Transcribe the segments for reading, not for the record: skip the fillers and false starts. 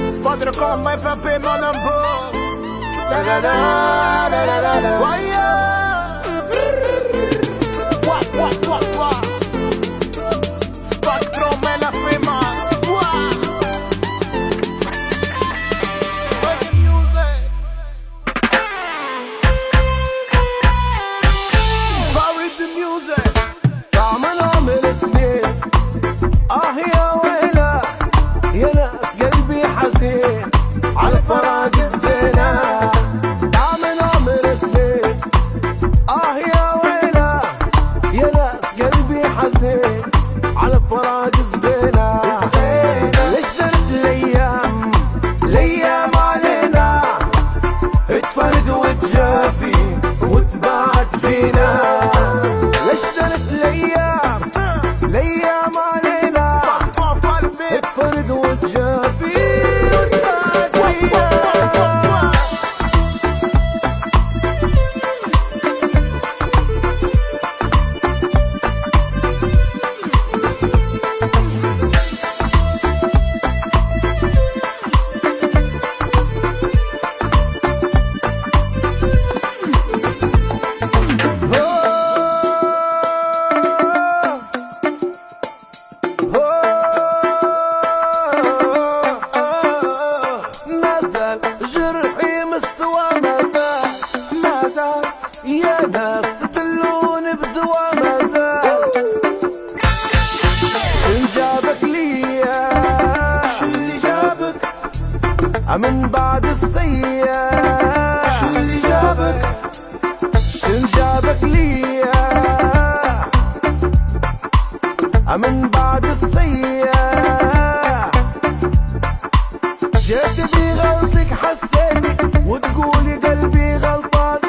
Spadre come mai fa per Monambo. Da da da da da da da. Waya. Wa. Spectro me la fema. Wa. What the music? Farid the music. عامل سنين يا ويله يا ناس قلبي حزين على فراق الزينة. عامل سنين يا ويله يا ناس قلبي حزين على فراق الزينة. ليش زرت الايام علينا اتفرق وتجافي وتبعد فينا. ليش زرت الايام علينا اتفرق وتجافي وتبعد فينا. جرحي مستوى ما زال يا ناس دلوني بدوا ما زال. شن جابك ليا شو اللي جابك من بعد السيئة؟ شو اللي جابك شن جابك ليا من بعد السيئة؟ جيت بغلطك حسيتك وتقولي قلبي غلطان.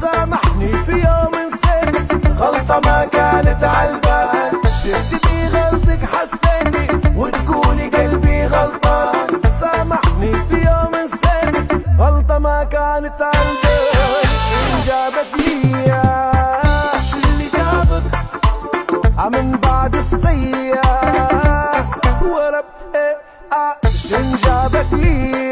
سامحني في يوم نسيتك غلطة ما كانت عالبال. جيت بغلطك حسيتك وتقولي قلبي غلطان. سامحني في يوم نسيتك غلطة ما كانت عالبال. شو جابك ليا شو اللي جابك من بعد السيئة؟ ورب شن جابك لي